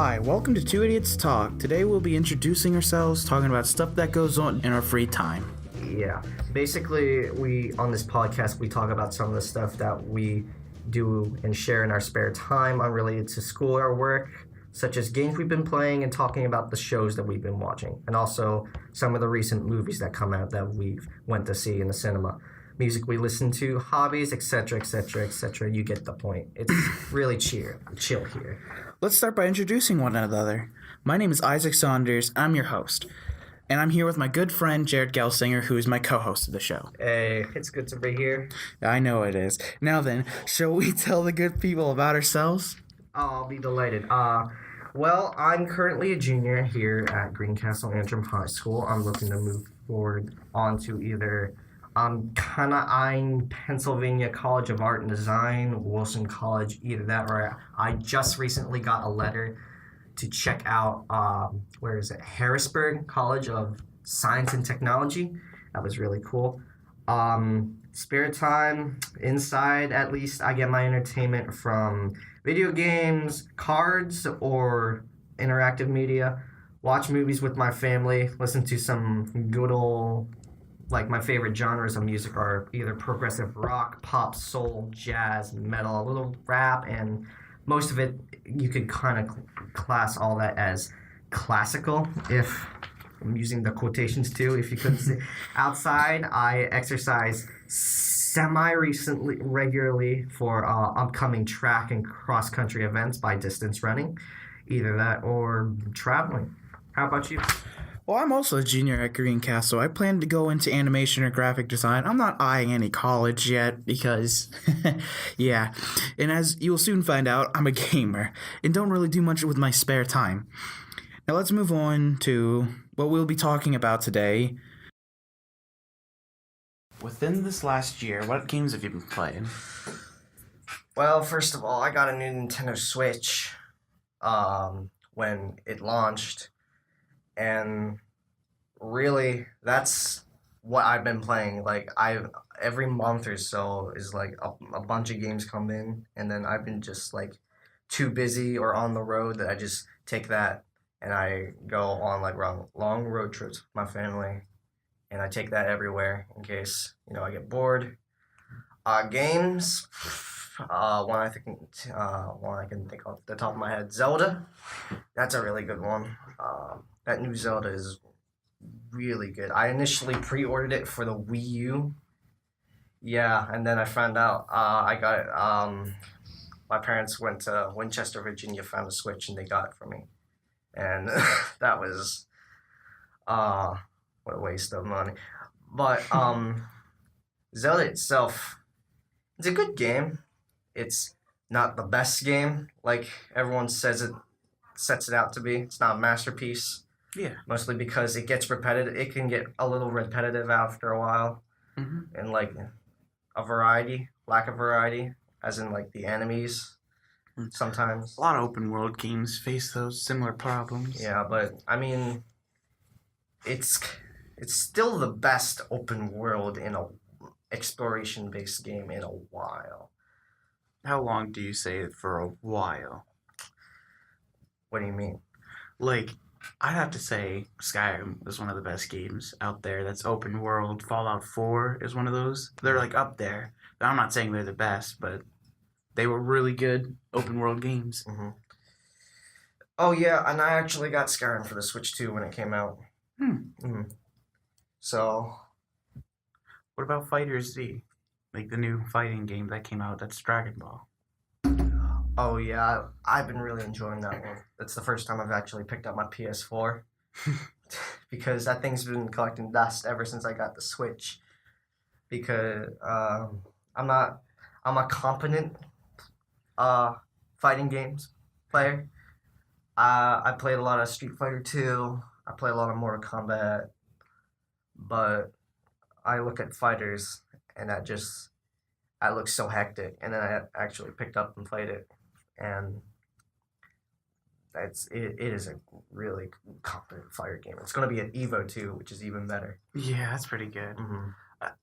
Hi, welcome to Two Idiots Talk. Today we'll be introducing ourselves, talking about stuff that goes on in our free time. Yeah, basically, on this podcast, we talk about some of the stuff that we do and share in our spare time unrelated to school or work, such as games we've been playing and talking about the shows that we've been watching, and also some of the recent movies that come out that we've went to see in the cinema. Music we listen to, hobbies, etc., etc., etc. You get the point. It's really chill here. Let's start by introducing one another. My name is Isaac Saunders. I'm your host. And I'm here with my good friend Jared Gelsinger, who is my co-host of the show. Hey, it's good to be here. I know it is. Now then, shall we tell the good people about ourselves? I'll be delighted. Well, I'm currently a junior here at Greencastle Antrim High School. I'm looking to move forward onto either kind of eyeing Pennsylvania College of Art and Design, Wilson College, either that, or I just recently got a letter to check out, Harrisburg College of Science and Technology. That was really cool. Spare time, inside at least, I get my entertainment from video games, cards, or interactive media. Watch movies with my family, listen to some good old, my favorite genres of music are either progressive rock, pop, soul, jazz, metal, a little rap, and most of it, you could kind of class all that as classical, if I'm using the quotations too, if you couldn't see. Outside, I exercise regularly for upcoming track and cross-country events by distance running, either that or traveling. How about you? Well, I'm also a junior at Greencastle. I plan to go into animation or graphic design. I'm not eyeing any college yet because, yeah. And as you will soon find out, I'm a gamer and don't really do much with my spare time. Now let's move on to what we'll be talking about today. Within this last year, what games have you been playing? Well, first of all, I got a new Nintendo Switch when it launched. And really, that's what I've been playing. Every month or so is a bunch of games come in, and then I've been just too busy or on the road that I just take that and I go on long road trips with my family, and I take that everywhere in case I get bored. Games. One I can think off the top of my head, Zelda. That's a really good one. That new Zelda is really good. I initially pre-ordered it for the Wii U. Yeah, and then I found out I got it. My parents went to Winchester, Virginia, found a Switch, and they got it for me. And that was what a waste of money. But Zelda itself, it's a good game. It's not the best game like everyone sets it out to be. It's not a masterpiece. Yeah. Mostly because it gets repetitive. It can get a little repetitive after a while. Mm-hmm. And lack of variety, as in the enemies sometimes. A lot of open world games face those similar problems. Yeah, but I mean, it's still the best open world in a exploration based game in a while. How long do you say for a while? What do you mean? I'd have to say Skyrim is one of the best games out there that's open world. Fallout 4 is one of those. They're up there. I'm not saying they're the best, but they were really good open world games. Mm-hmm. Oh yeah, and I actually got Skyrim for the Switch too when it came out. Mm-hmm. So, what about Fighter Z? The new fighting game that came out, that's Dragon Ball. Oh yeah, I've been really enjoying that one. That's the first time I've actually picked up my PS4 because that thing's been collecting dust ever since I got the Switch. Because I'm a competent fighting games player. I played a lot of Street Fighter 2. I play a lot of Mortal Kombat, but I look at fighters and that looks so hectic. And then I actually picked up and played it. And it is a really competent fighter game. It's going to be an Evo too, which is even better. Yeah, that's pretty good. Mm-hmm.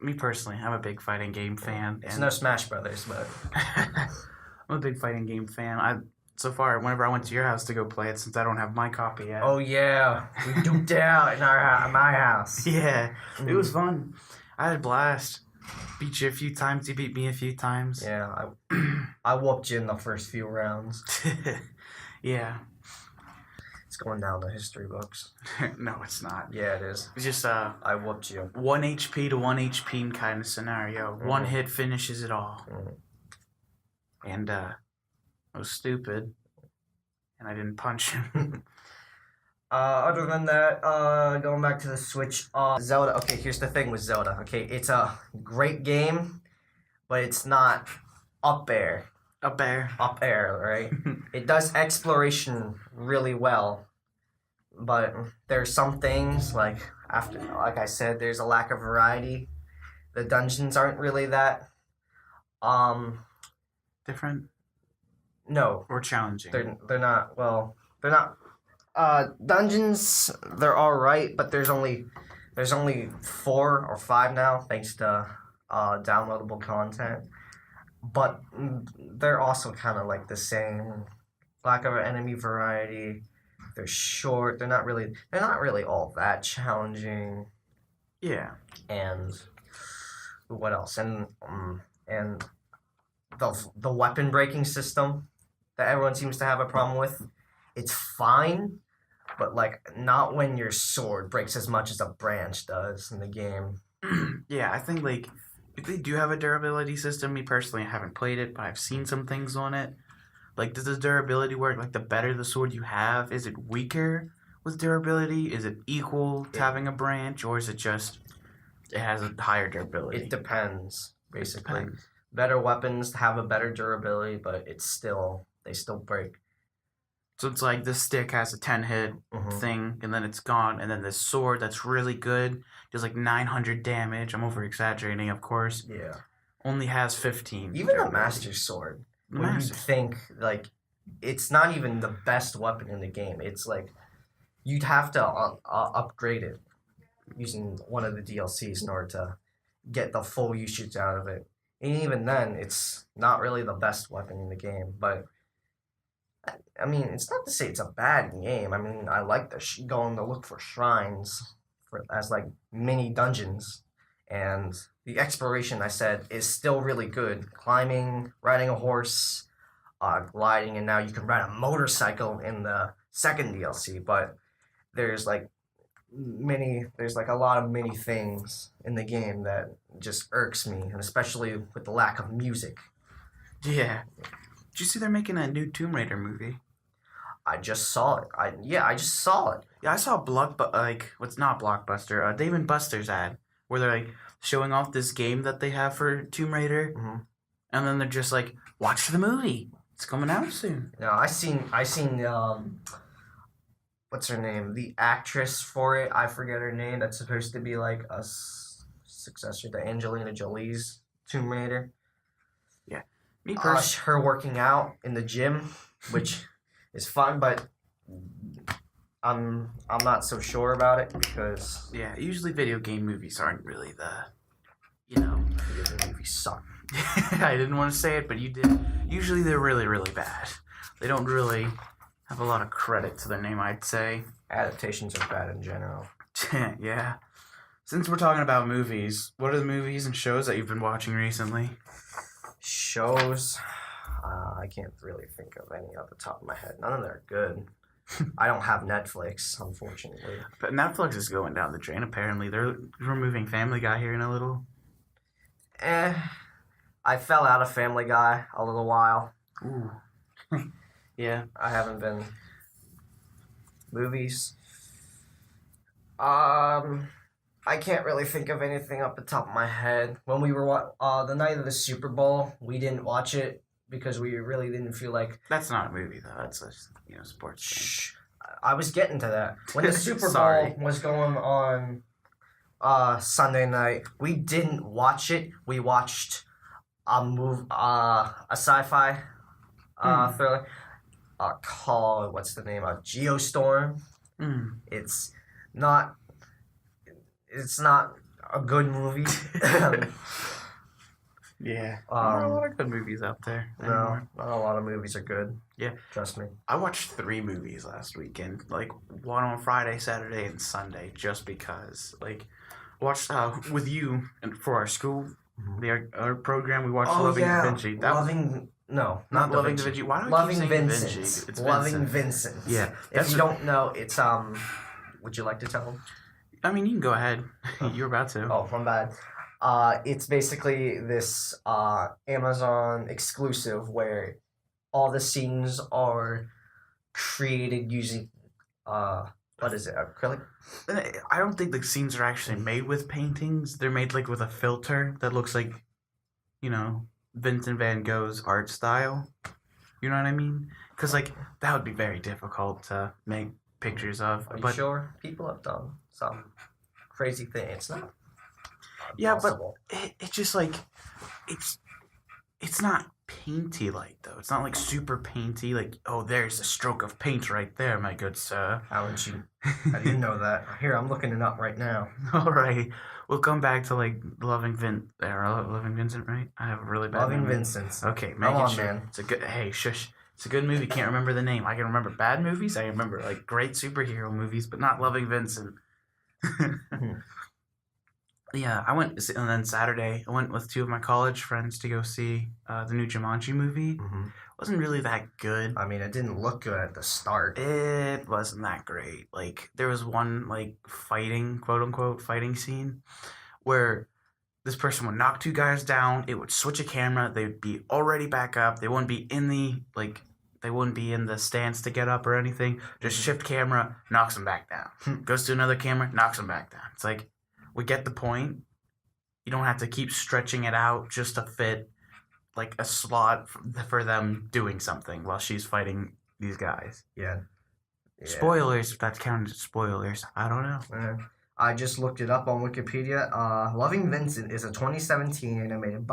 Me personally, I'm a big fighting game fan. It's no Smash Brothers, but I'm a big fighting game fan. so far whenever I went to your house to go play it, since I don't have my copy yet. Oh yeah, we duked it out in my house. Yeah, it was fun. I had a blast. Beat you a few times. You beat me a few times. Yeah, I whooped you in the first few rounds. Yeah. It's going down the history books. No, it's not. Yeah, it is. It's just I whooped you. 1 HP to 1 HP kind of scenario. One hit finishes it all. And I was stupid, and I didn't punch him. Other than that, going back to the Switch, Zelda. Okay, here's the thing with Zelda. Okay, it's a great game, but it's not up there. Up there. Up there, right? It does exploration really well, but there's some things like I said, there's a lack of variety. The dungeons aren't really that Different no, or challenging? they're not. Well, they're not. Dungeons, they're all right, but there's only 4 or 5 now, thanks to downloadable content. But they're also kind of like the same. Lack of enemy variety. They're short. They're not really all that challenging. Yeah. And what else? And the weapon breaking system that everyone seems to have a problem with. It's fine, but like not when your sword breaks as much as a branch does in the game. Yeah, I think like if they do have a durability system, me personally I haven't played it, but I've seen some things on it. Like, does the durability work? Like, the better the sword you have, is it weaker with durability? Is it equal to having a branch, or is it just it has a higher durability? It depends, basically. It depends. Better weapons have a better durability, but they still break. So it's like this stick has a 10 hit thing, and then it's gone, and then this sword that's really good does like 900 damage. I'm over exaggerating, of course. Yeah. Only has 15. Even the Master Sword. When you think, like, it's not even the best weapon in the game. It's like, you'd have to upgrade it using one of the DLCs in order to get the full usage out of it. And even then, it's not really the best weapon in the game. But, I mean, it's not to say it's a bad game. I mean, I like going to look for shrines as, like, mini dungeons. And the exploration, I said, is still really good. Climbing, riding a horse, gliding, and now you can ride a motorcycle in the second DLC. But there's like a lot of mini things in the game that just irks me, and especially with the lack of music. Yeah. Did you see they're making a new Tomb Raider movie? I just saw it. I just saw it. Yeah, I saw what's not Blockbuster, Dave and Buster's ad, where they're like showing off this game that they have for Tomb Raider, and then they're just like, watch the movie. It's coming out soon. Yeah, I seen what's her name? The actress for it. I forget her name. That's supposed to be like a successor to Angelina Jolie's Tomb Raider. Yeah. Me personally. Her working out in the gym, which is fun, but I'm not so sure about it because usually video game movies aren't really video game movies suck. I didn't want to say it, but you did. Usually they're really, really bad. They don't really have a lot of credit to their name, I'd say. Adaptations are bad in general. Yeah. Since we're talking about movies, what are the movies and shows that you've been watching recently? Shows? I can't really think of any off the top of my head. None of them are good. I don't have Netflix, unfortunately. But Netflix is going down the drain, apparently. They're removing Family Guy here in a little. I fell out of Family Guy a little while. Ooh. Yeah. I haven't been. Movies. I can't really think of anything off the top of my head. When we were the night of the Super Bowl, we didn't watch it because we really didn't feel like. That's not a movie though. That's a sports thing. I was getting to that when the Super Bowl was going on Sunday night. We didn't watch it. We watched a sci-fi thriller called what's the name of Geostorm. It's not a good movie. Yeah. There are a lot of good movies out there. No, not a lot of movies are good. Yeah. Trust me. I watched 3 movies last weekend. Like, one on Friday, Saturday, and Sunday, just because. Like, watched with you and for our school, our program, we watched Loving Da Vinci. No, not Loving Da Vinci. Why do I Loving keep saying Vincent. Da Vinci? It's Loving Vincent. Vincent. Yeah. If you don't know, it's would you like to tell them? I mean, you can go ahead. You're about to. Oh, my bad. It's basically this Amazon exclusive where all the scenes are created using what is it, acrylic? I don't think the scenes are actually made with paintings. They're made like with a filter that looks like, Vincent van Gogh's art style. You know what I mean? Because like that would be very difficult to make pictures of. Are you sure? People have done some crazy thing. It's not. Yeah, possible. But it just like it's not painty like though. It's not like super painty. Like, oh, there's a stroke of paint right there, my good sir. How do you know that? Here, I'm looking it up right now. All right, we'll come back to like Loving Vincent, right? I have a really bad Loving memory. Vincent. Okay, Come on, sure. man. It's a good. Hey, shush. It's a good movie. Can't remember the name. I can remember bad movies. I can remember like great superhero movies, but not Loving Vincent. Yeah, I went, and then Saturday I went with 2 of my college friends to go see the new Jumanji movie. Mm-hmm. Wasn't really that good. I mean, it didn't look good at the start. It wasn't that great. Like, there was one like fighting, quote unquote, fighting scene where this person would knock 2 guys down. It would switch a camera. They would be already back up. They wouldn't be in the stance to get up or anything. Just shift camera, knocks them back down. Goes to another camera, knocks them back down. It's like, we get the point. You don't have to keep stretching it out just to fit like a slot for them doing something while she's fighting these guys. Yeah. Spoilers, if that's counted as spoilers. I don't know. I just looked it up on Wikipedia. Loving Vincent is a 2017 animated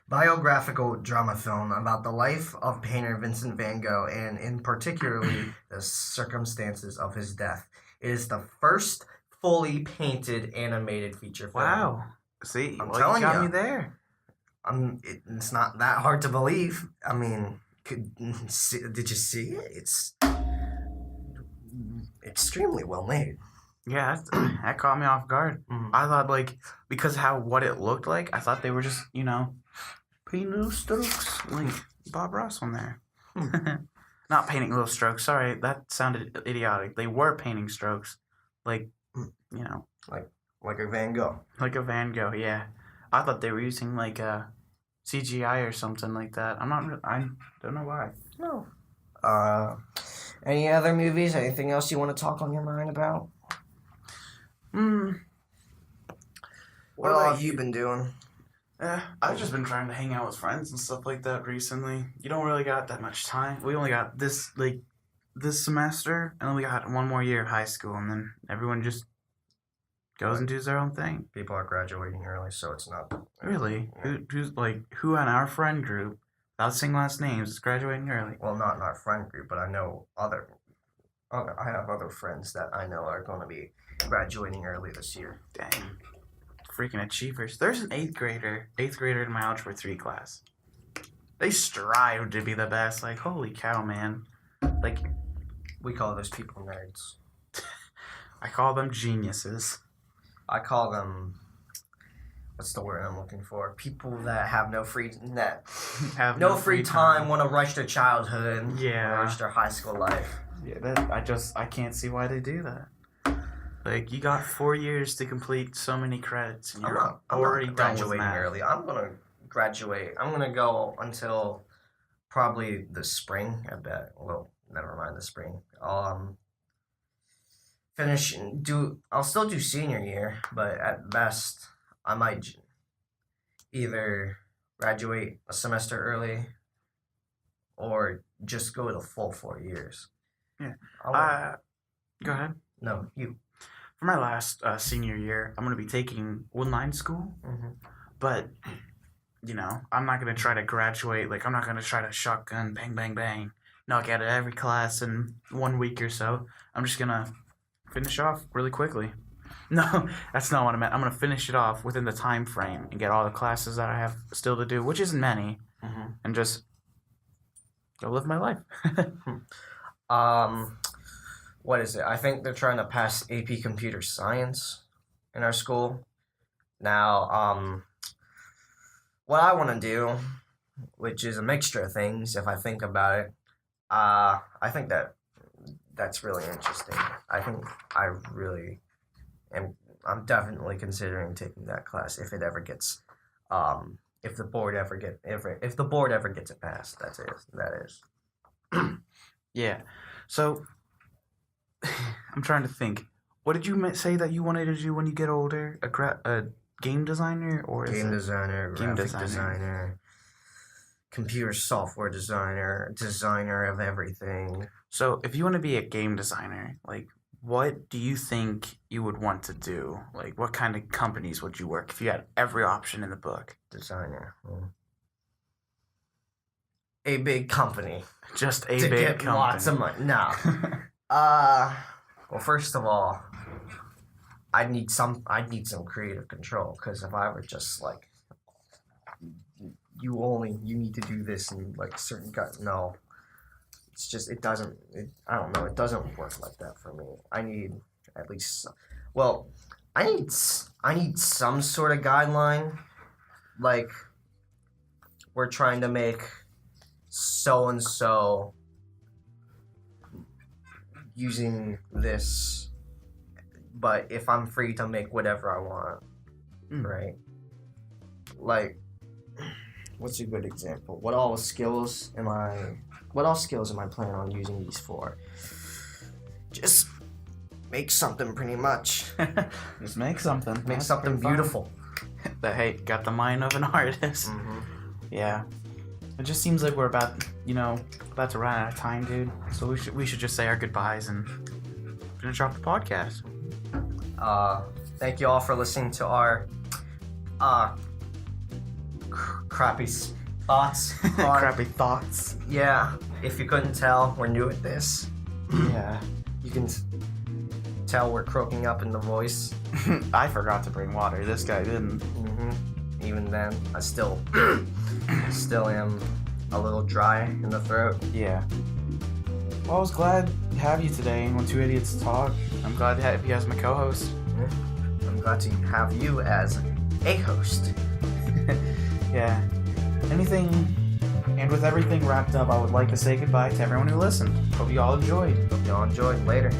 biographical drama film about the life of painter Vincent van Gogh and in particularly the circumstances of his death. It is the first fully painted animated feature film. Wow. See, I'm telling you got me there. It's not that hard to believe. I mean, did you see it? It's extremely well made. Yeah, that caught me off guard. Mm-hmm. I thought, like, because what it looked like, I thought they were just, painting little strokes, like Bob Ross on there. Not painting little strokes. Sorry, that sounded idiotic. They were painting strokes, like, like a Van Gogh. Like a Van Gogh, yeah. I thought they were using like a CGI or something like that. I don't know why. No. Any other movies? Anything else you want to talk on your mind about? What have you been doing? I've just been trying to hang out with friends and stuff like that recently. You don't really got that much time. We only got this semester, and then we got 1 more year of high school, and then everyone just goes and does their own thing. People are graduating early, so it's not... Really? Yeah. Who on our friend group, without saying last names, is graduating early? Well, not in our friend group, but I know I have other friends that I know are going to be graduating early this year. Dang. Freaking achievers. There's an 8th grader in my Algebra 3 class. They strive to be the best. Like, holy cow, man. Like, we call those people nerds. I call them geniuses. I call them, what's the word I'm looking for? People that have no free time, want to rush their childhood, rush their high school life. Yeah, I can't see why they do that. Like, you got 4 years to complete so many credits, and you're already graduating early. I'm gonna graduate. I'm gonna go until probably the spring. I bet. Well, never mind the spring. I'll still do senior year, but at best, I might either graduate a semester early or just go the full 4 years. Yeah. Go ahead. No, you. For my last senior year, I'm going to be taking online school, but, I'm not going to try to graduate. Like, I'm not going to try to shotgun, bang, bang, bang, knock out of every class in 1 week or so. I'm just going to finish off really quickly. No, that's not what I meant. I'm gonna finish it off within the time frame and get all the classes that I have still to do, which isn't many, and just go live my life. What is it? I think they're trying to pass AP Computer Science in our school. Now, what I want to do, which is a mixture of things, if I think about it, I think that's really interesting. I think I really am. I'm definitely considering taking that class if it ever gets, if the board ever gets it passed. That is. Yeah. So I'm trying to think. What did you say that you wanted to do when you get older? A game designer or Game designer, game graphic designer, computer software designer of everything. So if you want to be a game designer, like what do you think you would want to do? Like what kind of companies would you work if you had every option in the book? Designer. A big company. Just a to big get company. lots of money. No. Well, first of all, I'd need some creative control, because if I were just like, you need to do this and like certain no, it's just I don't know, it doesn't work like that for me. I need at least, well, I need some sort of guideline, like we're trying to make so and so using this, but if I'm free to make whatever I want, right? Like, what's a good example? What all skills am I planning on using these for? Just make something, pretty much. Just make something. Make That's something pretty fun. beautiful. That, hey, got the mind of an artist. Yeah. It just seems like we're about to run out of time, dude. So we should just say our goodbyes and finish off the podcast. Thank you all for listening to our crappy thoughts. Crappy thoughts. Yeah, if you couldn't tell, we're new at this. Yeah. You can tell we're croaking up in the voice. I forgot to bring water. This guy didn't. Even then, I still am a little dry in the throat. Yeah. Well, I was glad to have you today when Two Idiots Talk. I'm glad to have you as my co-host. I'm glad to have you as a host. Yeah. And with everything wrapped up, I would like to say goodbye to everyone who listened. Hope you all enjoyed. Hope y'all enjoyed. Later.